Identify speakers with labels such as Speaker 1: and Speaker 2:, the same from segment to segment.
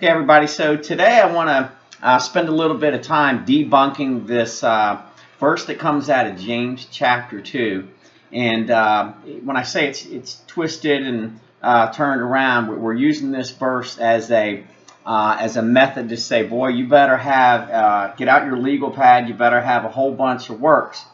Speaker 1: Okay, everybody, so today I want to spend a little bit of time debunking this verse that comes out of James chapter 2. And when I say it's twisted and turned around, we're using this verse as a method to say, boy, you better have, get out your legal pad, you better have a whole bunch of works.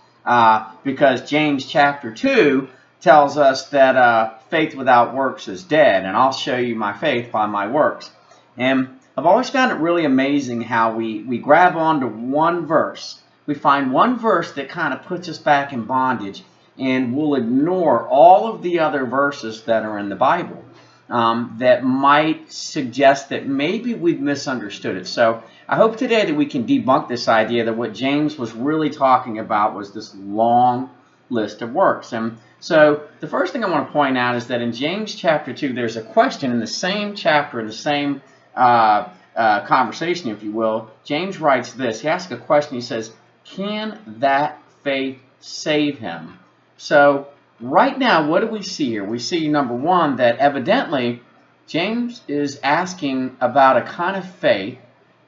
Speaker 1: Because James chapter 2 tells us that faith without works is dead, and I'll show you my faith by my works. And I've always found it really amazing how we grab onto one verse. We find one verse that kind of puts us back in bondage, and we'll ignore all of the other verses that are in the Bible that might suggest that maybe we've misunderstood it. So I hope today that we can debunk this idea that what James was really talking about was this long list of works. And so the first thing I want to point out is that in James chapter 2, there's a question in the same chapter, in the same conversation, if you will. James writes this. He asks a question. He says, can that faith save him? So right now, what do we see here? We see, number one, that evidently James is asking about a kind of faith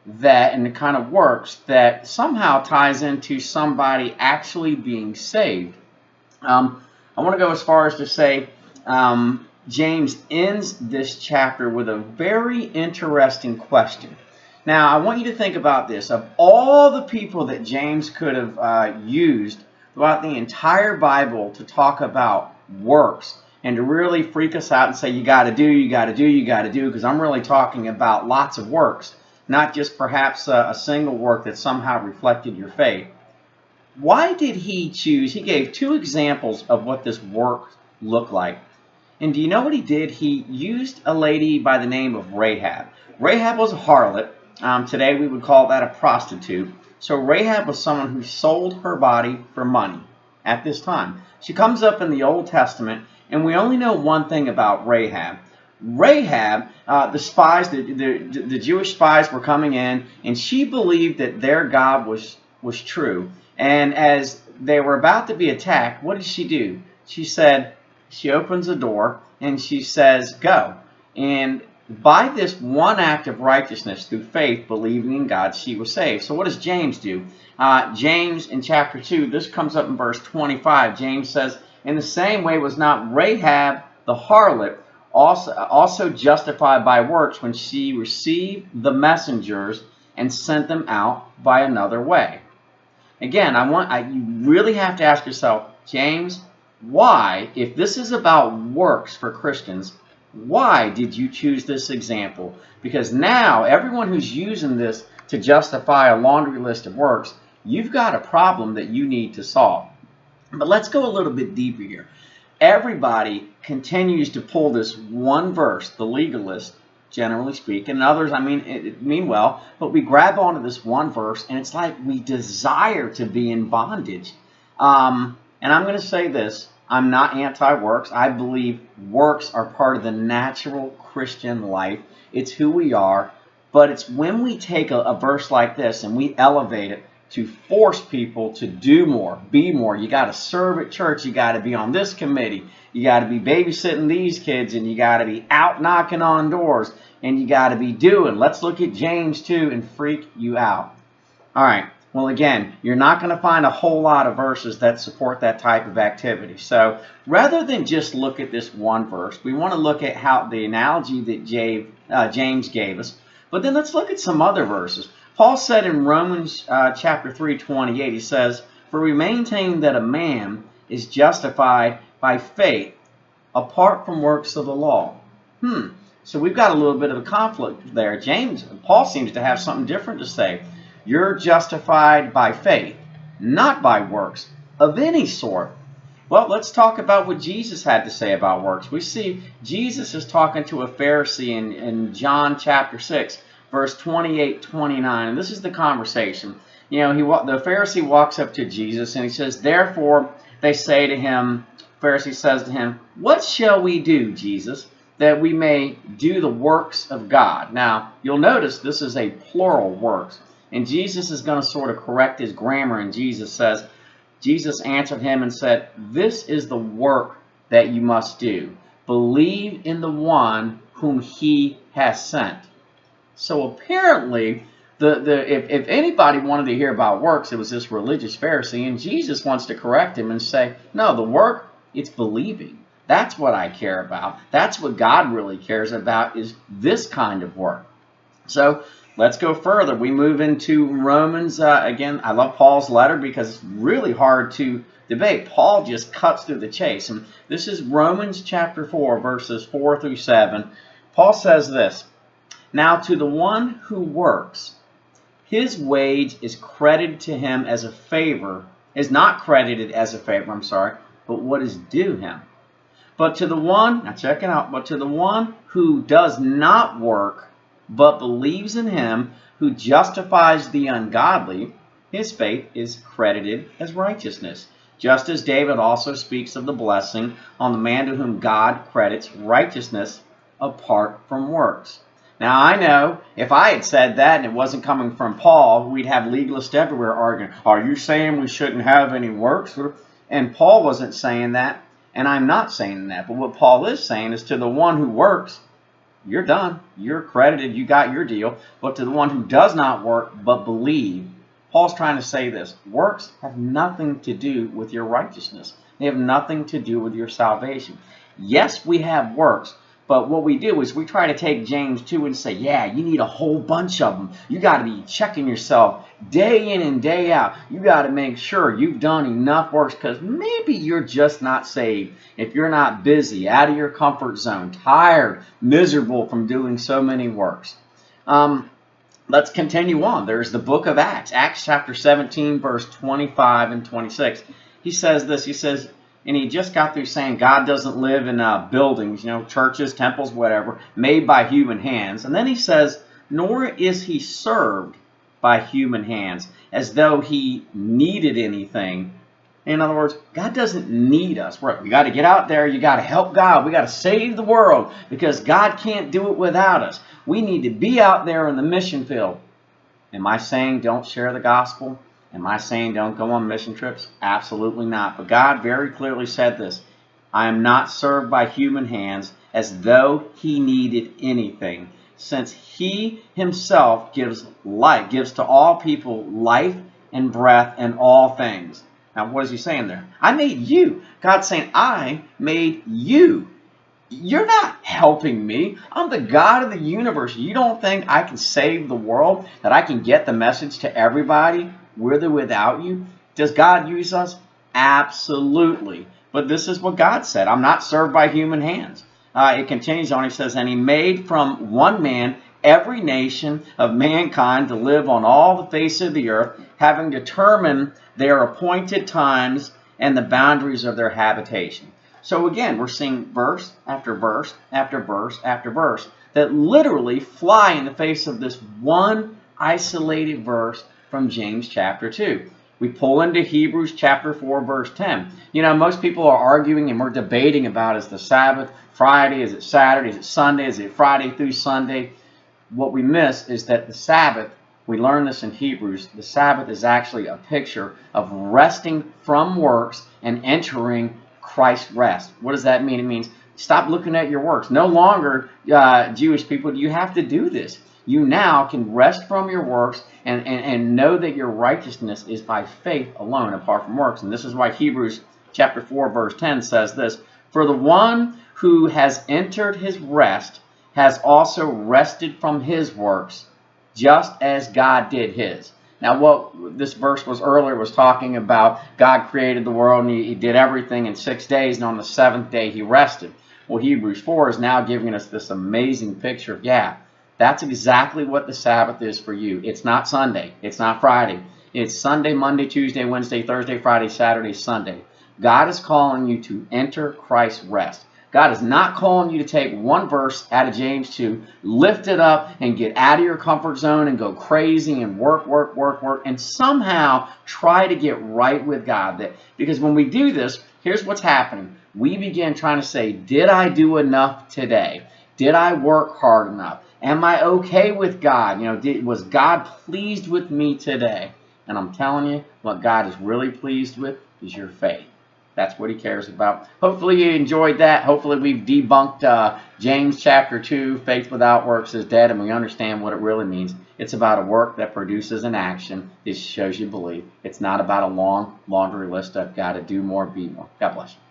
Speaker 1: that, and the kind of works that somehow ties into somebody actually being saved. I want to go as far as to say James ends this chapter with a very interesting question. Now, I want you to think about this. Of all the people that James could have used throughout the entire Bible to talk about works and to really freak us out and say, you got to do, you got to do, you got to do, because I'm really talking about lots of works, not just perhaps a single work that somehow reflected your faith. Why did he choose? He gave two examples of what this work looked like. And do you know what he did? He used a lady by the name of Rahab. Rahab was a harlot. Today we would call that a prostitute. So Rahab was someone who sold her body for money at this time. She comes up in the Old Testament, and we only know one thing about Rahab. Rahab, the spies, the Jewish spies were coming in, and she believed that their God was true. And as they were about to be attacked, what did she do? She opens a door and she says, go. And by this one act of righteousness through faith, believing in God, she was saved. So what does James do? James in chapter 2, this comes up in verse 25. James says, in the same way was not Rahab the harlot also justified by works when she received the messengers and sent them out by another way? Again, you really have to ask yourself, James, why, if this is about works for Christians, why did you choose this example? Because now everyone who's using this to justify a laundry list of works, you've got a problem that you need to solve. But let's go a little bit deeper here. Everybody continues to pull this one verse, the legalist, generally speaking, and others, mean well, but we grab onto this one verse, and it's like we desire to be in bondage. And I'm going to say this, I'm not anti-works. I believe works are part of the natural Christian life. It's who we are, but it's when we take a verse like this and we elevate it to force people to do more, be more. You got to serve at church. You got to be on this committee. You got to be babysitting these kids, and you got to be out knocking on doors, and you got to be doing. Let's look at James 2 and freak you out. All right. Well, again, you're not going to find a whole lot of verses that support that type of activity. So rather than just look at this one verse, we want to look at how the analogy that James gave us. But then let's look at some other verses. Paul said in Romans chapter 3:28, he says, for we maintain that a man is justified by faith apart from works of the law. So we've got a little bit of a conflict there. Paul seems to have something different to say. You're justified by faith, not by works of any sort. Well, let's talk about what Jesus had to say about works. We see Jesus is talking to a Pharisee in John chapter 6, verse 28-29. And this is the conversation. You know, the Pharisee walks up to Jesus and he says, therefore, they say to him, Pharisee says to him, what shall we do, Jesus, that we may do the works of God? Now, you'll notice this is a plural works. And Jesus is going to sort of correct his grammar. And Jesus answered him and said, this is the work that you must do. Believe in the one whom he has sent. So apparently, if anybody wanted to hear about works, it was this religious Pharisee, and Jesus wants to correct him and say, no, the work, it's believing. That's what I care about. That's what God really cares about, is this kind of work. So let's go further. We move into Romans. Again, I love Paul's letter because it's really hard to debate. Paul just cuts through the chase. And this is Romans chapter 4, verses 4 through 7. Paul says this, now to the one who works, his wage is credited to him as a favor, is not credited as a favor, but what is due him. But to the one, now check it out, but to the one who does not work, but believes in him who justifies the ungodly, his faith is credited as righteousness. Just as David also speaks of the blessing on the man to whom God credits righteousness apart from works. Now I know if I had said that and it wasn't coming from Paul, we'd have legalists everywhere arguing, are you saying we shouldn't have any works? And Paul wasn't saying that, and I'm not saying that. But what Paul is saying is, to the one who works, you're done. You're credited. You got your deal. But to the one who does not work but believe, Paul's trying to say this. Works have nothing to do with your righteousness. They have nothing to do with your salvation. Yes, we have works. But what we do is we try to take James 2 and say, yeah, you need a whole bunch of them. You got to be checking yourself day in and day out. You got to make sure you've done enough works, because maybe you're just not saved if you're not busy, out of your comfort zone, tired, miserable from doing so many works. Let's continue on. There's the book of Acts, Acts chapter 17, verse 25 and 26. He says this, he says, and he just got through saying God doesn't live in buildings, churches, temples, whatever, made by human hands. And then he says, nor is he served by human hands, as though he needed anything. In other words, God doesn't need us. We got to get out there. You got to help God. We got to save the world, because God can't do it without us. We need to be out there in the mission field. Am I saying don't share the gospel? Am I saying don't go on mission trips? Absolutely not. But God very clearly said this, I am not served by human hands, as though he needed anything, since he himself gives life, gives to all people life and breath and all things. Now, what is he saying there? I made you. God's saying, I made you. You're not helping me. I'm the God of the universe. You don't think I can save the world, that I can get the message to everybody with or without you? Does God use us? Absolutely. But this is what God said. I'm not served by human hands. It continues on. He says, and he made from one man every nation of mankind to live on all the face of the earth, having determined their appointed times and the boundaries of their habitation. So again, we're seeing verse after verse after verse after verse that literally fly in the face of this one isolated verse from James chapter 2. We pull into Hebrews chapter 4, verse 10. Most people are arguing and we're debating about, is the Sabbath Friday, is it Saturday, is it Sunday, is it Friday through Sunday? What we miss is that the Sabbath, we learn this in Hebrews, the Sabbath is actually a picture of resting from works and entering Christ's rest. What does that mean? It means stop looking at your works. No longer, Jewish people, do you have to do this. You now can rest from your works and know that your righteousness is by faith alone, apart from works. And this is why Hebrews chapter 4, verse 10 says this, for the one who has entered his rest has also rested from his works, just as God did his. Now, what this verse was earlier was talking about, God created the world and he did everything in 6 days, and on the seventh day he rested. Well, Hebrews 4 is now giving us this amazing picture of, that's exactly what the Sabbath is for you. It's not Sunday. It's not Friday. It's Sunday, Monday, Tuesday, Wednesday, Thursday, Friday, Saturday, Sunday. God is calling you to enter Christ's rest. God is not calling you to take one verse out of James 2, lift it up, and get out of your comfort zone and go crazy and work, and somehow try to get right with God. Because when we do this, here's what's happening. We begin trying to say, did I do enough today? Did I work hard enough? Am I okay with God? Was God pleased with me today? And I'm telling you, what God is really pleased with is your faith. That's what he cares about. Hopefully you enjoyed that. Hopefully we've debunked James chapter 2, faith without works is dead, and we understand what it really means. It's about a work that produces an action. This shows you believe. It's not about a long laundry list of got to do more, be more. God bless you.